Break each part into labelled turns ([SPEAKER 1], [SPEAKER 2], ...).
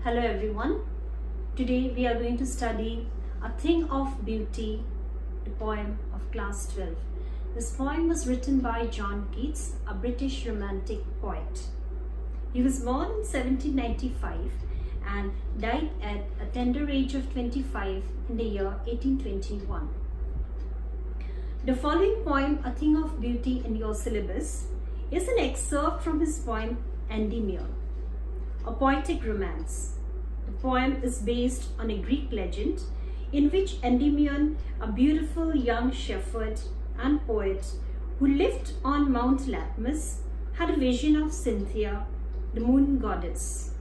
[SPEAKER 1] Hello everyone. Today we are going to study A Thing of Beauty, the poem of class 12. This poem was written by John Keats, a British romantic poet. He was born in 1795 and died at a tender age of 25 in the year 1821. The following poem, A Thing of Beauty in Your Syllabus, is an excerpt from his poem Endymion, a poetic romance. The poem is based on a Greek legend in which Endymion, a beautiful young shepherd and poet who lived on Mount Latmus, had a vision of Cynthia, the moon goddess.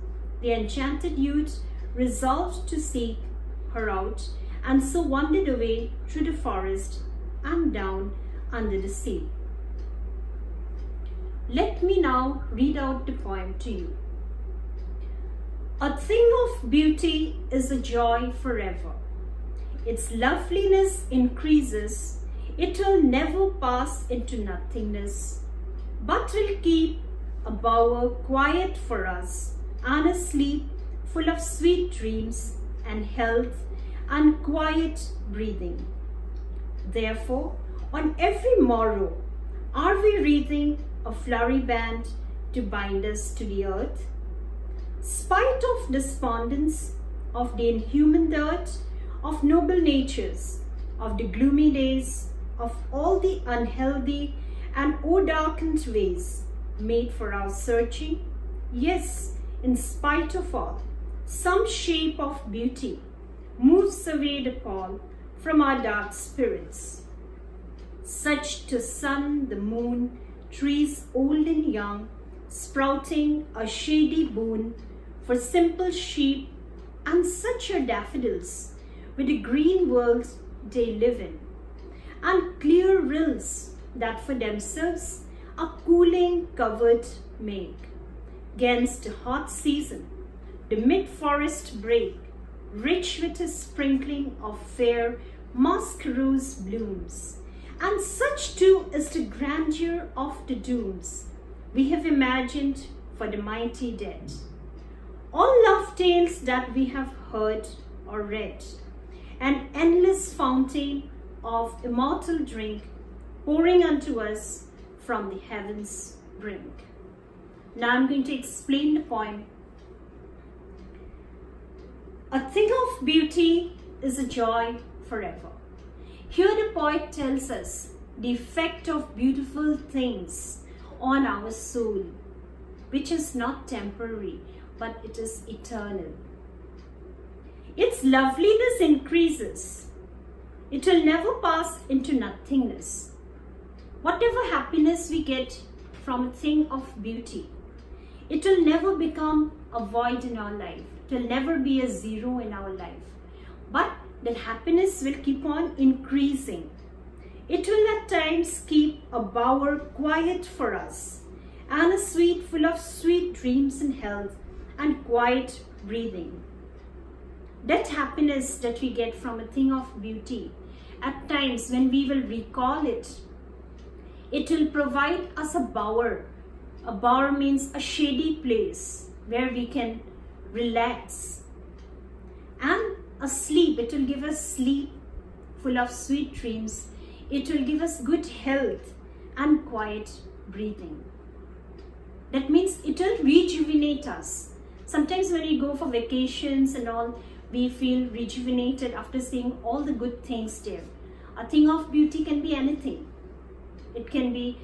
[SPEAKER 1] The enchanted youth resolved to seek her out and so wandered away through the forest and down under the sea. Let me now read out the poem to you. A thing of beauty is a joy forever. Its loveliness increases, it will never pass into nothingness, but will keep a bower quiet for us and a sleep full of sweet dreams and health and quiet breathing. Therefore, on every morrow are we wreathing a flowery band to bind us to the earth. Spite of despondence, of the inhuman dirt, of noble natures, of the gloomy days, of all the unhealthy and o'er-darkened ways made for our searching, yes, in spite of all, some shape of beauty moves away the pall from our dark spirits. Such to sun, the moon, trees old and young, sprouting a shady boon for simple sheep, and such are daffodils with the green world they live in, and clear rills that for themselves a cooling covert make. 'Gainst a hot season, the mid-forest brake, rich with a sprinkling of fair musk rose blooms, and such too is the grandeur of the dooms we have imagined for the mighty dead. All love tales that we have heard or read, an endless fountain of immortal drink pouring unto us from the heavens' brink. Now I'm going to explain the poem. A thing of beauty is a joy forever. Here the poet tells us the effect of beautiful things on our soul, which is not temporary, but it is eternal. Its loveliness increases. It will never pass into nothingness. Whatever happiness we get from a thing of beauty, it will never become a void in our life. It will never be a zero in our life. But that happiness will keep on increasing. It will at times keep a bower quiet for us and a suite full of sweet dreams and health and quiet breathing. That happiness that we get from a thing of beauty, at times when we will recall it, it will provide us a bower. A bower means a shady place where we can relax. And a sleep, it will give us sleep full of sweet dreams. It will give us good health and quiet breathing. That means it will rejuvenate us. Sometimes when we go for vacations and all, we feel rejuvenated after seeing all the good things there. A thing of beauty can be anything. It can be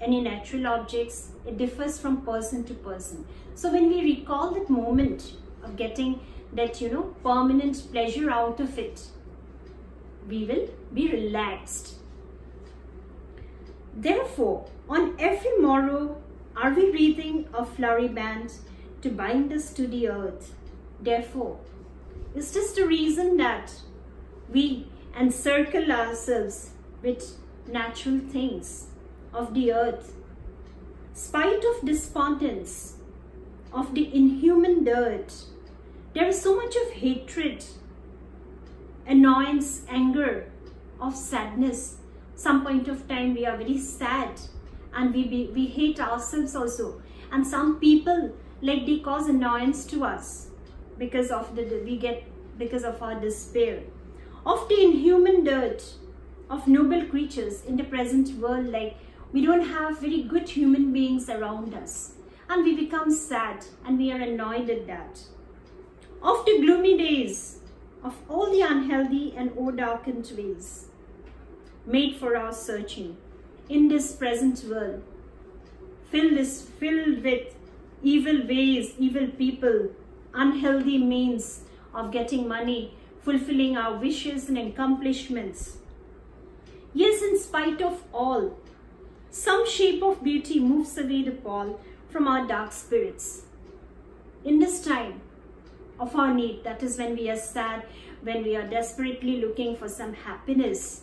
[SPEAKER 1] any natural objects. It differs from person to person. So when we recall that moment of getting that, permanent pleasure out of it, we will be relaxed. Therefore, on every morrow are we wreathing a flowery band to bind us to the earth. Therefore, is this the reason that we encircle ourselves with natural things of the earth? Spite of despondence, of the inhuman dirt, there is so much of hatred, annoyance, anger, of sadness. Some point of time we are very sad and we hate ourselves also. And some people, like they cause annoyance to us. because of our despair of the inhuman dirt of noble creatures in the present world. Like, we don't have very good human beings around us, and we become sad and we are annoyed at that. Of the gloomy days, of all the unhealthy and o'erdarkened ways made for our searching in this present world, filled with evil ways, evil people, unhealthy means of getting money, fulfilling our wishes and accomplishments. Yes, in spite of all, some shape of beauty moves away the pall from our dark spirits. In this time of our need, that is when we are sad, when we are desperately looking for some happiness,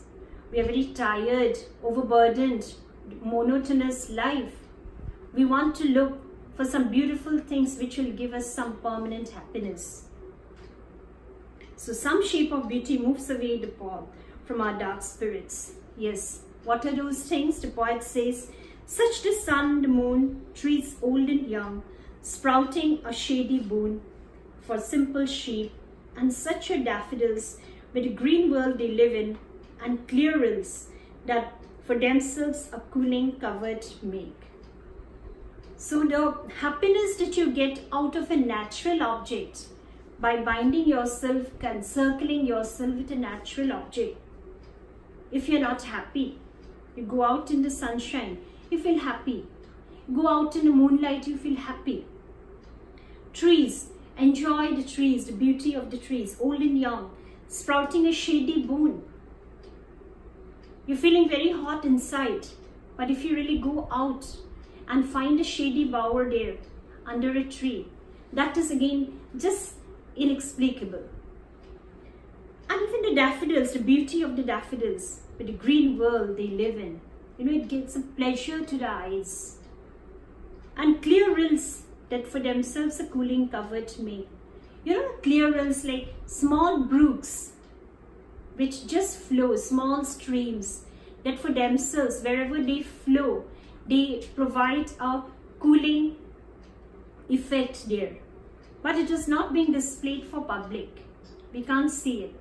[SPEAKER 1] we are very tired, overburdened, monotonous life. We want to look for some beautiful things which will give us some permanent happiness. So some shape of beauty moves away the pall from our dark spirits. Yes, what are those things? The poet says, such the sun, the moon, trees old and young, sprouting a shady boon for simple sheep, and such are daffodils with the green world they live in, and clear rills that for themselves a cooling covert make. So the happiness that you get out of a natural object, by binding yourself, encircling yourself with a natural object. If you're not happy, you go out in the sunshine, you feel happy. Go out in the moonlight, you feel happy. Trees, enjoy the trees, the beauty of the trees, old and young, sprouting a shady boon. You're feeling very hot inside, but if you really go out and find a shady bower there under a tree, that is again just inexplicable. And even the daffodils, the beauty of the daffodils, with the green world they live in, it gives a pleasure to the eyes. And clear rills that for themselves a cooling covert make. Clear rills like small brooks which just flow, small streams that for themselves, wherever they flow, they provide a cooling effect there. But it is not being displayed for public. We can't see it.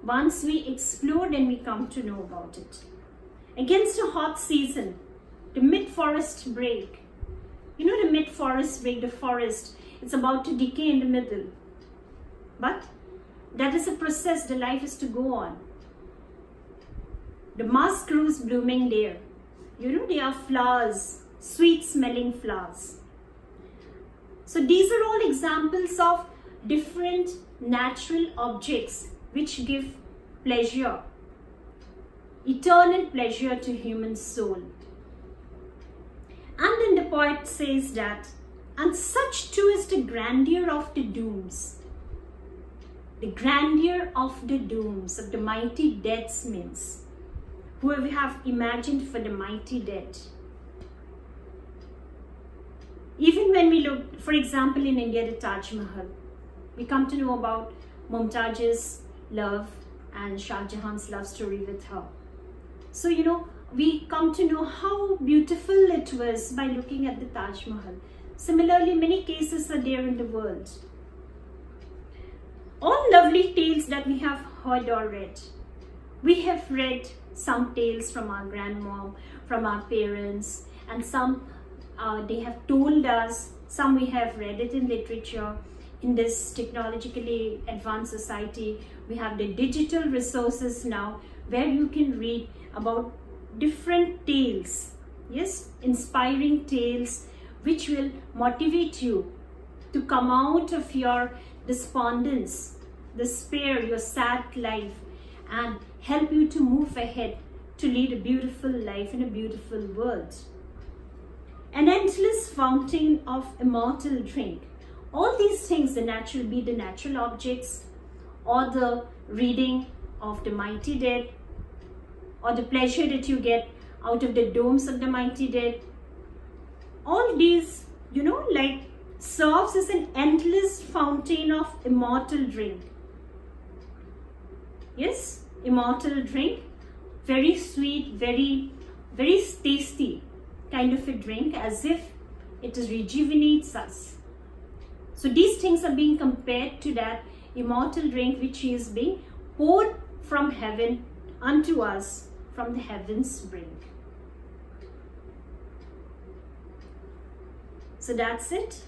[SPEAKER 1] Once we explore, then we come to know about it. Against a hot season, the mid-forest break. The mid-forest break, the forest, it's about to decay in the middle. But that is a process, the life is to go on. The musk rose blooming there. They are flowers, sweet smelling flowers. So these are all examples of different natural objects which give pleasure, eternal pleasure to human soul. And then the poet says that, and such too is the grandeur of the dooms. The grandeur of the dooms, of the mighty deaths means, who we have imagined for the mighty dead. Even when we look, for example, in India, the Taj Mahal, we come to know about Mumtaz's love and Shah Jahan's love story with her. So, we come to know how beautiful it was by looking at the Taj Mahal. Similarly, many cases are there in the world. All lovely tales that we have heard or read. We have read some tales from our grandmom, from our parents, and some they have told us, some we have read it in literature. In this technologically advanced society, we have the digital resources now where you can read about different tales, yes, inspiring tales which will motivate you to come out of your despondence, despair, your sad life, and help you to move ahead to lead a beautiful life in a beautiful world. An endless fountain of immortal drink. All these things, the natural objects, or the reading of the mighty dead, or the pleasure that you get out of the domes of the mighty dead. All these, serves as an endless fountain of immortal drink. Yes, immortal drink, very sweet, very, very tasty kind of a drink, as if it rejuvenates us. So these things are being compared to that immortal drink which is being poured from heaven unto us from the heaven's brink. So that's it.